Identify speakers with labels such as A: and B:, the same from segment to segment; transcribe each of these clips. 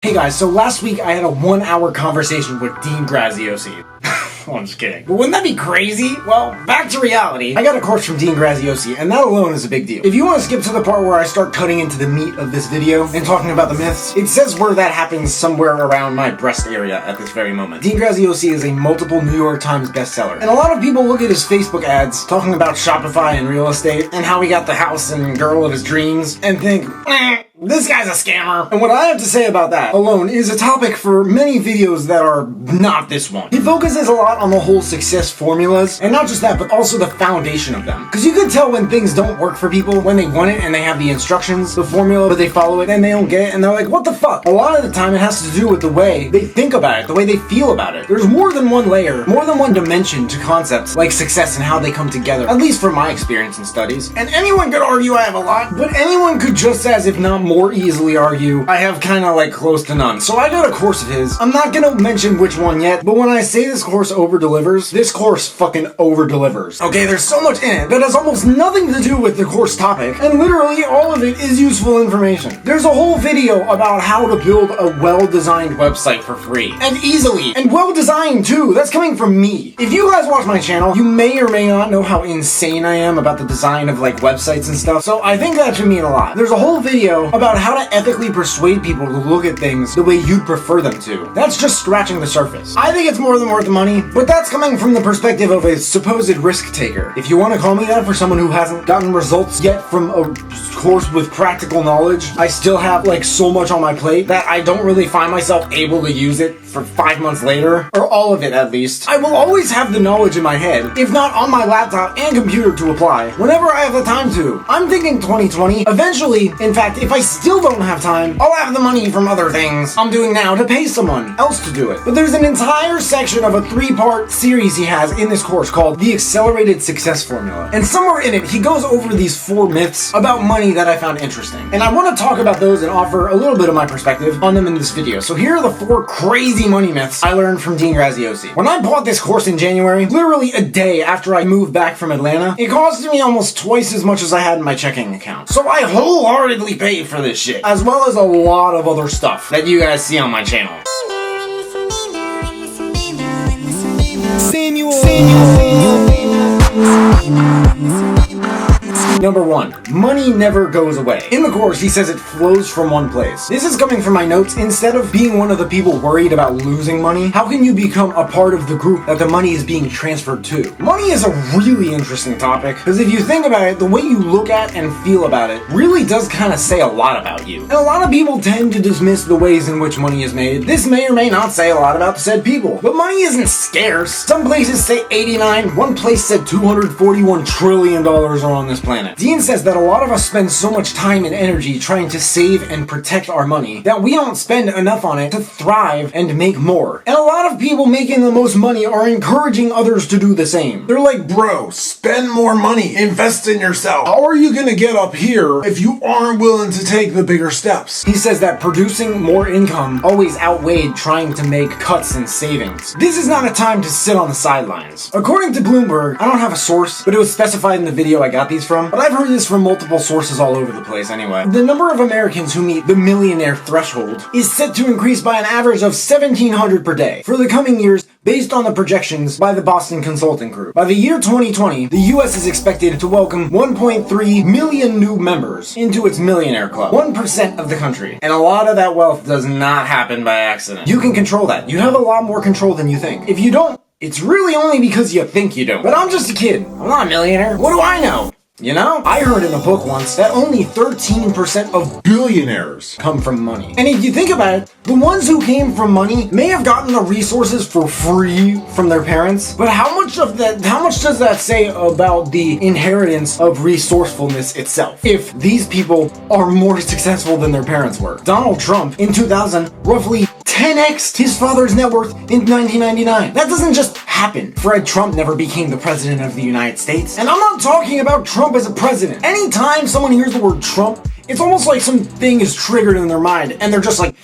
A: Hey guys, so last week I had a 1-hour conversation with Dean Graziosi. Oh, I'm just kidding. But wouldn't that be crazy? Well, back to reality. I got a course from Dean Graziosi, and that alone is a big deal. If you want to skip to the part where I start cutting into the meat of this video and talking about the myths, it says where that happens somewhere around my breast area at this very moment. Dean Graziosi is a multiple New York Times bestseller, and a lot of people look at his Facebook ads talking about Shopify and real estate and how he got the house and girl of his dreams and think, this guy's a scammer. And what I have to say about that alone is a topic for many videos that are not this one. He focuses a lot on the whole success formulas, and not just that, but also the foundation of them. Because you can tell when things don't work for people, when they want it and they have the instructions, the formula, but they follow it and they don't get it, and they're like, what the fuck? A lot of the time it has to do with the way they think about it, the way they feel about it. There's more than one layer, more than one dimension to concepts like success and how they come together, at least from my experience and studies. And anyone could argue I have a lot, but anyone could just as, if not more easily argue, I have kinda like close to none. So I got a course of his. I'm not gonna mention which one yet, but when I say this course over-delivers, this course fucking over-delivers. Okay, there's so much in it that has almost nothing to do with the course topic, and literally all of it is useful information. There's a whole video about how to build a well-designed website for free, and easily, and well-designed too. That's coming from me. If you guys watch my channel, you may or may not know how insane I am about the design of like websites and stuff, so I think that should mean a lot. There's a whole video about how to ethically persuade people to look at things the way you'd prefer them to. That's just scratching the surface. I think it's more than worth the money, but that's coming from the perspective of a supposed risk taker. If you want to call me that for someone who hasn't gotten results yet from a course with practical knowledge, I still have like so much on my plate that I don't really find myself able to use it for 5 months later, or all of it at least. I will always have the knowledge in my head, if not on my laptop and computer to apply, whenever I have the time to. I'm thinking 2020. Eventually, in fact, if I still don't have time, I'll have the money from other things I'm doing now to pay someone else to do it. But there's an entire section of a 3-part series he has in this course called the Accelerated Success Formula. And somewhere in it, he goes over these 4 myths about money that I found interesting. And I want to talk about those and offer a little bit of my perspective on them in this video. So here are the 4 crazy money myths I learned from Dean Graziosi. When I bought this course in January, literally a day after I moved back from Atlanta, it costed me almost twice as much as I had in my checking account. So I wholeheartedly paid for this shit, as well as a lot of other stuff that you guys see on my channel. Number 1, money never goes away. In the course, he says it flows from one place. This is coming from my notes. Instead of being one of the people worried about losing money, how can you become a part of the group that the money is being transferred to? Money is a really interesting topic, because if you think about it, the way you look at and feel about it really does kind of say a lot about you. And a lot of people tend to dismiss the ways in which money is made. This may or may not say a lot about the said people. But money isn't scarce. Some places say 89, one place said $241 trillion are on this planet. Dean says that a lot of us spend so much time and energy trying to save and protect our money that we don't spend enough on it to thrive and make more. And a lot of people making the most money are encouraging others to do the same.
B: They're like, bro, spend more money, invest in yourself. How are you gonna get up here if you aren't willing to take the bigger steps?
A: He says that producing more income always outweighed trying to make cuts in savings. This is not a time to sit on the sidelines. According to Bloomberg, I don't have a source, but it was specified in the video I got these from, but I've heard this from multiple sources all over the place anyway. The number of Americans who meet the millionaire threshold is set to increase by an average of 1,700 per day for the coming years based on the projections by the Boston Consulting Group. By the year 2020, the US is expected to welcome 1.3 million new members into its millionaire club, 1% of the country. And a lot of that wealth does not happen by accident. You can control that. You have a lot more control than you think. If you don't, it's really only because you think you don't. But I'm just a kid. I'm not a millionaire. What do I know? You know, I heard in a book once that only 13% of billionaires come from money. And if you think about it, the ones who came from money may have gotten the resources for free from their parents, but how much does that say about the inheritance of resourcefulness itself? If these people are more successful than their parents were. Donald Trump, in 2000, roughly 10x'd his father's net worth in 1999. That doesn't just happen. Fred Trump never became the president of the United States. And I'm not talking about Trump as a president. Anytime someone hears the word Trump, it's almost like something is triggered in their mind, and they're just like,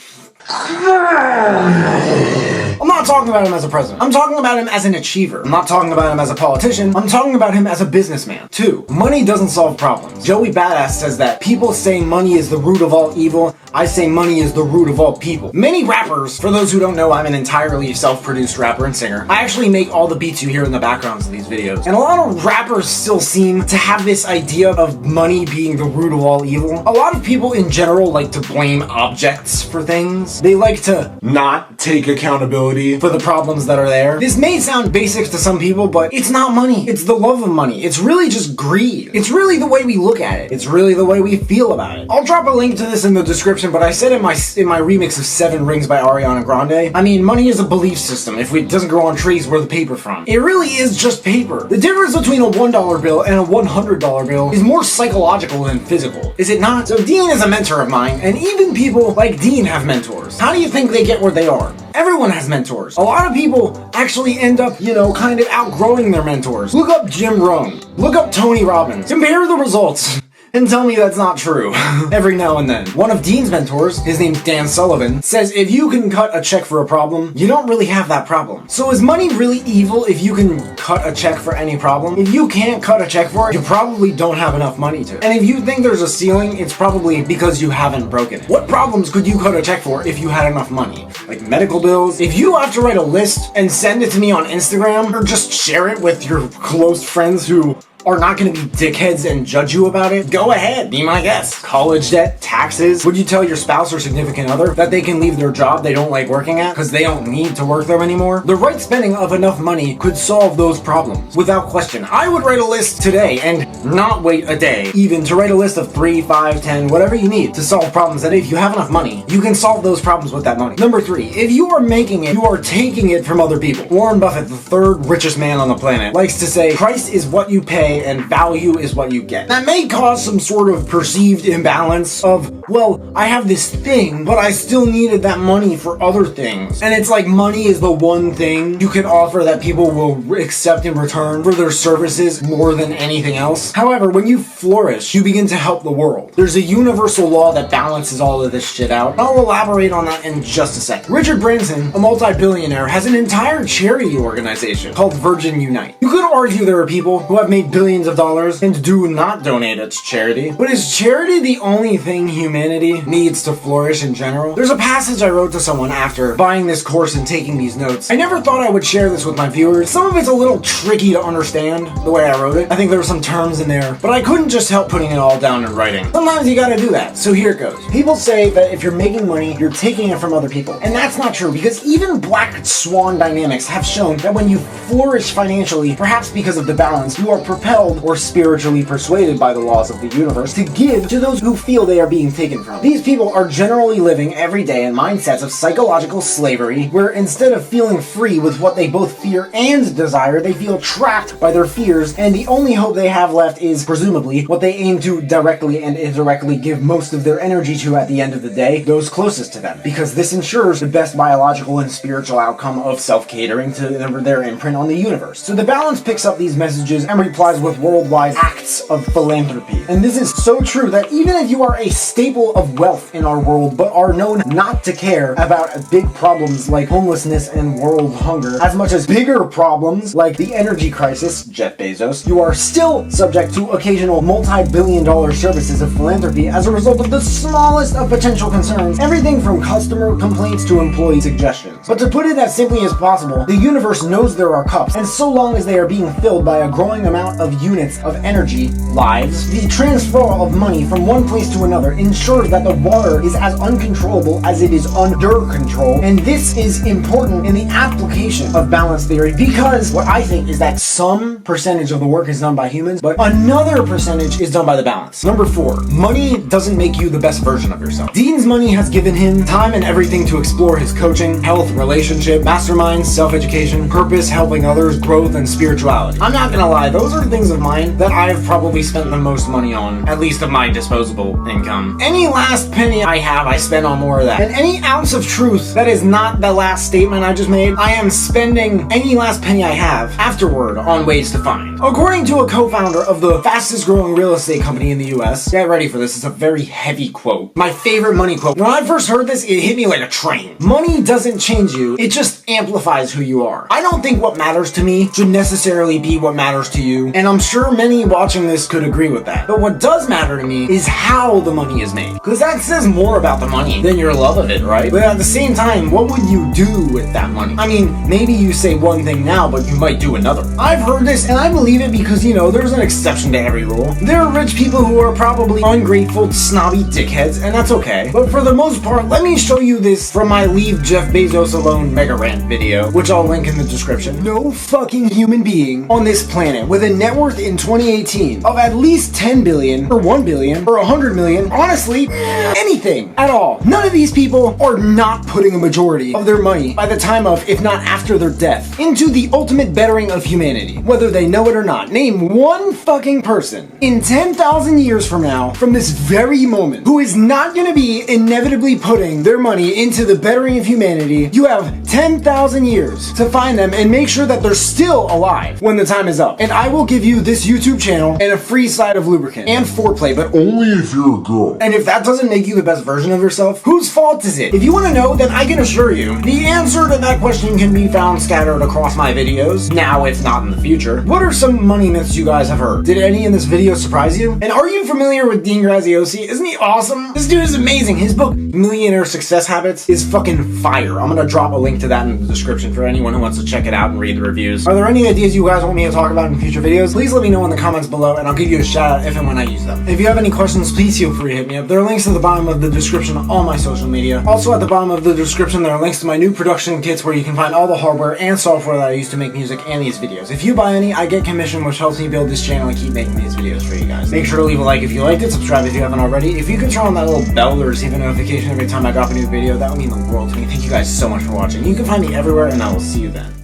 A: I'm not talking about him as a president. I'm talking about him as an achiever. I'm not talking about him as a politician. I'm talking about him as a businessman. 2, money doesn't solve problems. Joey Badass says that people say money is the root of all evil. I say money is the root of all people. Many rappers, for those who don't know, I'm an entirely self-produced rapper and singer. I actually make all the beats you hear in the backgrounds of these videos. And a lot of rappers still seem to have this idea of money being the root of all evil. A lot of people in general like to blame objects for things. They like to
B: Not take accountability.
A: for the problems that are there. This may sound basic to some people, but it's not money. It's the love of money. It's really just greed. It's really the way we look at it. It's really the way we feel about it. I'll drop a link to this in the description, but I said in my remix of 7 Rings by Ariana Grande, I mean, money is a belief system. If it doesn't grow on trees, where's the paper from? It really is just paper. The difference between a $1 bill and a $100 bill is more psychological than physical, is it not? So Dean is a mentor of mine, and even people like Dean have mentors. How do you think they get where they are? Everyone has mentors. A lot of people actually end up, kind of outgrowing their mentors. Look up Jim Rohn. Look up Tony Robbins. Compare the results. And tell me that's not true. Every now and then. One of Dean's mentors, his name's Dan Sullivan, says if you can cut a check for a problem, you don't really have that problem. So is money really evil if you can cut a check for any problem? If you can't cut a check for it, you probably don't have enough money to. And if you think there's a ceiling, it's probably because you haven't broken it. What problems could you cut a check for if you had enough money? Like medical bills? If you have to write a list and send it to me on Instagram, or just share it with your close friends who are not going to be dickheads and judge you about it, go ahead, be my guest. College debt, taxes. Would you tell your spouse or significant other that they can leave their job they don't like working at because they don't need to work there anymore? The right spending of enough money could solve those problems without question. I would write a list today and not wait a day even to write a list of 3, 5, 10, whatever you need to solve problems that if you have enough money, you can solve those problems with that money. Number 3, if you are making it, you are taking it from other people. Warren Buffett, the 3rd richest man on the planet, likes to say, price is what you pay and value is what you get. That may cause some sort of perceived imbalance of, well, I have this thing, but I still needed that money for other things. And it's like money is the one thing you can offer that people will accept in return for their services more than anything else. However, when you flourish, you begin to help the world. There's a universal law that balances all of this shit out. I'll elaborate on that in just a second. Richard Branson, a multi-billionaire, has an entire charity organization called Virgin Unite. You could argue there are people who have made billions of dollars and do not donate it to charity. But is charity the only thing humanity needs to flourish in general? There's a passage I wrote to someone after buying this course and taking these notes. I never thought I would share this with my viewers. Some of it's a little tricky to understand the way I wrote it. I think there were some terms in there, but I couldn't just help putting it all down in writing. Sometimes you gotta do that. So here it goes. People say that if you're making money, you're taking it from other people. And that's not true, because even black swan dynamics have shown that when you flourish financially, perhaps because of the balance, you are propelled or spiritually persuaded by the laws of the universe to give to those who feel they are being taken from. These people are generally living every day in mindsets of psychological slavery, where instead of feeling free with what they both fear and desire, they feel trapped by their fears, and the only hope they have left is, presumably, what they aim to directly and indirectly give most of their energy to at the end of the day, those closest to them, because this ensures the best biological and spiritual outcome of self-catering to their imprint on the universe. So the balance picks up these messages and replies with worldwide acts of philanthropy. And this is so true that even if you are a staple of wealth in our world, but are known not to care about big problems like homelessness and world hunger, as much as bigger problems like the energy crisis, Jeff Bezos, you are still subject to occasional multi-billion-dollar services of philanthropy as a result of the smallest of potential concerns, everything from customer complaints to employee suggestions. But to put it as simply as possible, the universe knows there are cups, and so long as they are being filled by a growing amount of units of energy, lives, the transfer of money from one place to another ensures that the water is as uncontrollable as it is under control. And this is important in the application of balance theory, because what I think is that some percentage of the work is done by humans, but another percentage is done by the balance. Number 4, money doesn't make you the best version of yourself. Dean's money has given him time and everything to explore his coaching, health, relationship, masterminds, self-education, purpose, helping others, growth, and spirituality. I'm not gonna lie, those are things of mine that I've probably spent the most money on, at least of my disposable income. Any last penny I have, I spend on more of that. And any ounce of truth that is not the last statement I just made, I am spending any last penny I have afterward on ways to find. According to a co-founder of the fastest growing real estate company in the US, get ready for this, it's a very heavy quote. My favorite money quote. When I first heard this, it hit me like a train. Money doesn't change you, it just amplifies who you are. I don't think what matters to me should necessarily be what matters to you, and And I'm sure many watching this could agree with that. But what does matter to me is how the money is made. Because that says more about the money than your love of it, right? But at the same time, what would you do with that money? I mean, maybe you say one thing now, but you might do another. I've heard this, and I believe it because, there's an exception to every rule. There are rich people who are probably ungrateful, snobby dickheads, and that's okay. But for the most part, let me show you this from my Leave Jeff Bezos Alone mega rant video, which I'll link in the description. No fucking human being on this planet with a net worth in 2018 of at least 10 billion, or 1 billion, or 100 million, honestly, anything at all. None of these people are not putting a majority of their money by the time of, if not after their death, into the ultimate bettering of humanity, whether they know it or not. Name one fucking person in 10,000 years from now, from this very moment, who is not going to be inevitably putting their money into the bettering of humanity. You have 10,000 years to find them and make sure that they're still alive when the time is up. And I will give you this YouTube channel and a free side of lubricant and foreplay, but
B: Only if you're a girl.
A: and if that doesn't make you the best version of yourself, whose fault is it? If you want to know, then I can assure you, the answer to that question can be found scattered across my videos, now if not in the future. What are some money myths you guys have heard? Did any in this video surprise you? And are you familiar with Dean Graziosi? Isn't he awesome? This dude is amazing. His book, Millionaire Success Habits, is fucking fire. I'm gonna drop a link to that in the description for anyone who wants to check it out and read the reviews. Are there any ideas you guys want me to talk about in future videos? Please let me know in the comments below and I'll give you a shout out if and when I use them. If you have any questions, please feel free to hit me up. There are links at the bottom of the description on all my social media. Also at the bottom of the description there are links to my new production kits where you can find all the hardware and software that I use to make music and these videos. If you buy any, I get commission, which helps me build this channel and keep making these videos for you guys. Make sure to leave a like if you liked it, subscribe if you haven't already. If you could turn on that little bell to receive a notification every time I drop a new video, that would mean the world to me. Thank you guys so much for watching. You can find me everywhere and I will see you then.